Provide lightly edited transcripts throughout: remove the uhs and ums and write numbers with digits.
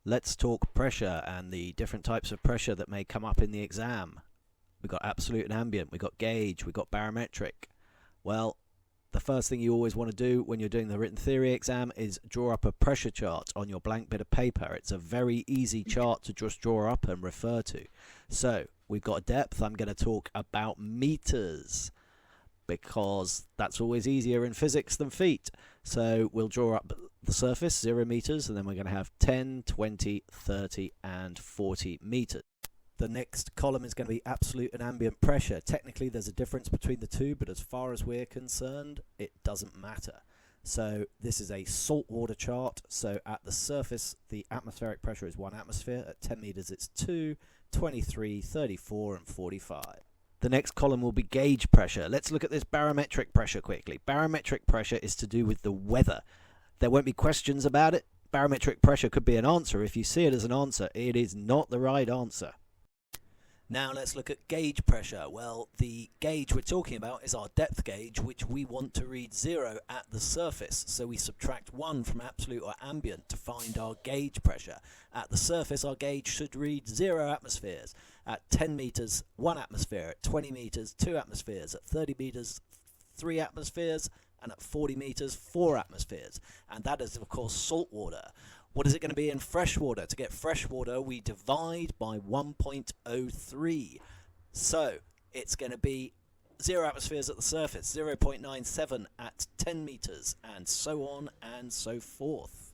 Let's talk pressure and the different types of pressure that may come up in the exam. We've got absolute and ambient, we've got gauge, we've got barometric. Well, the first thing you always want to do when you're doing the written theory exam is draw up a pressure chart on your blank bit of paper. It's a very easy chart to just draw up and refer to. So we've got depth. I'm going to talk about meters because that's always easier in physics than feet. So we'll draw up the surface, 0 meters, and then we're going to have 10, 20, 30, and 40 meters. The next column is going to be absolute and ambient pressure. Technically, there's a difference between the two, but as far as we're concerned, it doesn't matter. So this is a saltwater chart. So at the surface, the atmospheric pressure is 1 atmosphere. At 10 meters, it's 2, 23, 34, and 45. The next column will be gauge pressure. Let's look at this barometric pressure quickly. Barometric pressure is to do with the weather. There won't be questions about it. Barometric pressure could be an answer. If you see it as an answer, it is not the right answer. Now let's look at gauge pressure. Well, the gauge we're talking about is our depth gauge, which we want to read 0 at the surface. So we subtract 1 from absolute or ambient to find our gauge pressure. At the surface, our gauge should read 0 atmospheres. At 10 meters, 1 atmosphere. At 20 meters, 2 atmospheres. At 30 meters, 3 atmospheres. And at 40 meters, 4 atmospheres. And that is, of course, salt water. What is it going to be in fresh water? To get fresh water, we divide by 1.03. So it's going to be 0 atmospheres at the surface, 0.97 at 10 meters, and so on and so forth.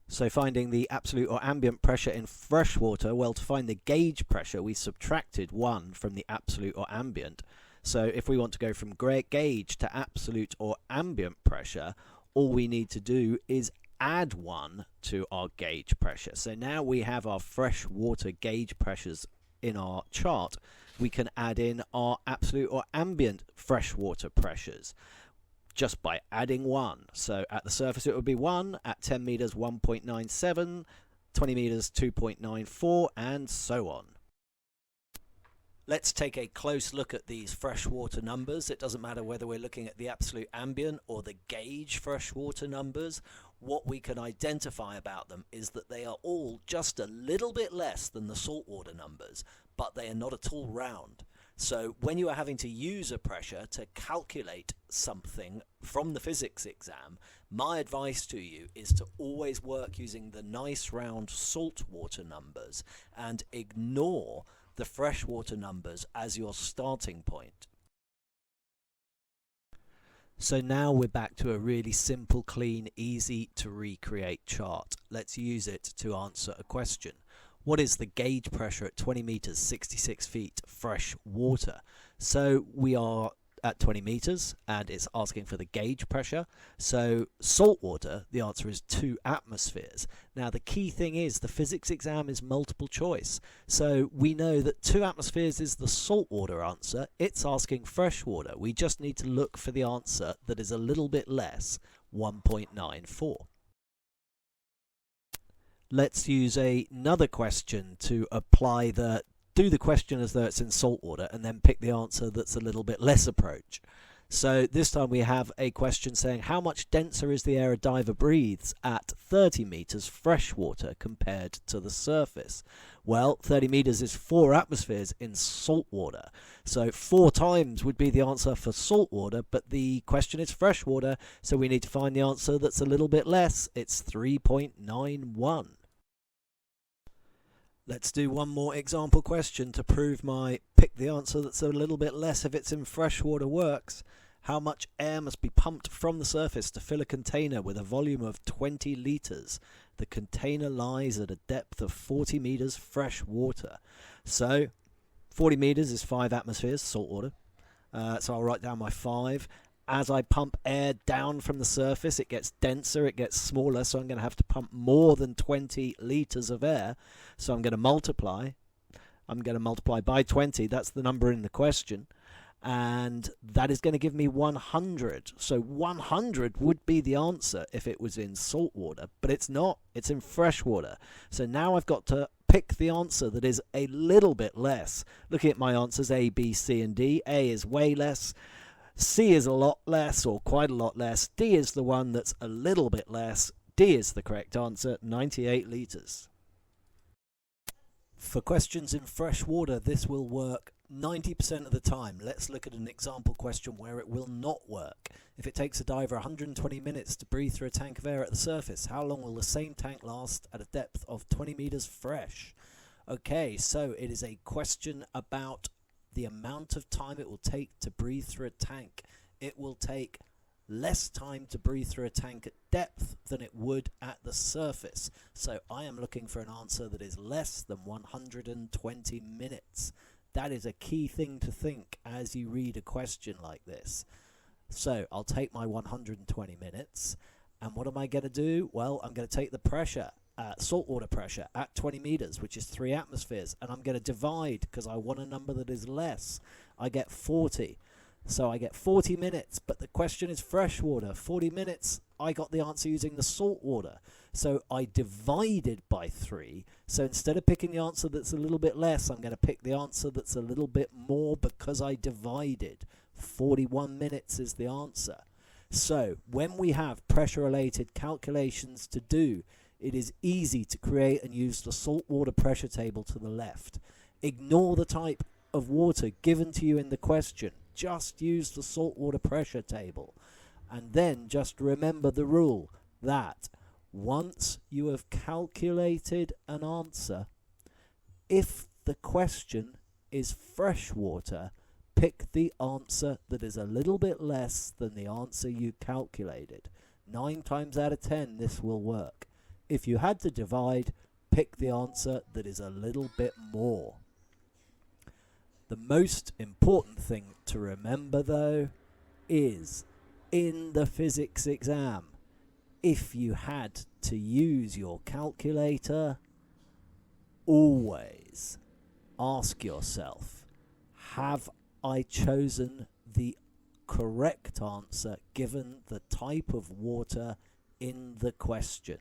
So finding the absolute or ambient pressure in fresh water, well, to find the gauge pressure, we subtracted 1 from the absolute or ambient. So if we want to go from gauge to absolute or ambient pressure, all we need to do is add 1 to our gauge pressure. So now we have our fresh water gauge pressures in our chart. We can add in our absolute or ambient freshwater pressures just by adding 1. So at the surface it would be 1, at 10 meters 1.97, 20 meters 2.94, and so on. Let's take a close look at these freshwater numbers. It doesn't matter whether we're looking at the absolute ambient or the gauge freshwater numbers. What we can identify about them is that they are all just a little bit less than the saltwater numbers, but they are not at all round. So when you are having to use a pressure to calculate something from the physics exam, my advice to you is to always work using the nice round saltwater numbers and ignore the freshwater numbers as your starting point. So now we're back to a really simple, clean, easy to recreate chart. Let's use it to answer a question. What is the gauge pressure at 20 meters, 66 feet, fresh water? So we are at 20 meters and it's asking for the gauge pressure. So salt water, the answer is 2 atmospheres. Now the key thing is the physics exam is multiple choice. So we know that 2 atmospheres is the saltwater answer. It's asking fresh water. We just need to look for the answer that is a little bit less, 1.94. Let's use another question to apply do the question as though it's in salt water and then pick the answer that's a little bit less approach. So this time we have a question saying how much denser is the air a diver breathes at 30 meters fresh water compared to the surface? Well, 30 meters is 4 atmospheres in salt water. So 4 times would be the answer for salt water, but the question is fresh water, so we need to find the answer that's a little bit less. It's 3.91. Let's do one more example question to prove my pick the answer that's a little bit less if it's in freshwater works. How much air must be pumped from the surface to fill a container with a volume of 20 litres? The container lies at a depth of 40 meters fresh water. So 40 meters is 5 atmospheres, salt water. So I'll write down my 5. As I pump air down from the surface, it gets denser, it gets smaller, so I'm going to have to pump more than 20 litres of air. So I'm going to multiply. I'm going to multiply by 20. That's the number in the question. And that is going to give me 100. So 100 would be the answer if it was in salt water, but it's not. It's in fresh water. So now I've got to pick the answer that is a little bit less. Looking at my answers, A, B, C, and D. A is way less. C is a lot less, or quite a lot less. D is the one that's a little bit less. D is the correct answer, 98 litres. For questions in fresh water, this will work 90% of the time. Let's look at an example question where it will not work. If it takes a diver 120 minutes to breathe through a tank of air at the surface, how long will the same tank last at a depth of 20 meters fresh? Okay, so it is a question about the amount of time it will take to breathe through a tank. It will take less time to breathe through a tank at depth than it would at the surface. So I am looking for an answer that is less than 120 minutes. That is a key thing to think as you read a question like this. So I'll take my 120 minutes, and what am I going to do? Well, I'm going to take the pressure, saltwater pressure at 20 meters, which is 3 atmospheres, and I'm going to divide because I want a number that is less. I get 40. So I get 40 minutes, but the question is freshwater. 40 minutes, I got the answer using the salt water. So I divided by 3. So instead of picking the answer that's a little bit less, I'm going to pick the answer that's a little bit more because I divided. 41 minutes is the answer. So when we have pressure-related calculations to do, it is easy to create and use the saltwater pressure table to the left. Ignore the type of water given to you in the question. Just use the saltwater pressure table. And then just remember the rule that once you have calculated an answer, if the question is freshwater, pick the answer that is a little bit less than the answer you calculated. 9 times out of 10 this will work. If you had to divide, pick the answer that is a little bit more. The most important thing to remember, though, is in the physics exam, if you had to use your calculator, always ask yourself, have I chosen the correct answer given the type of water in the question?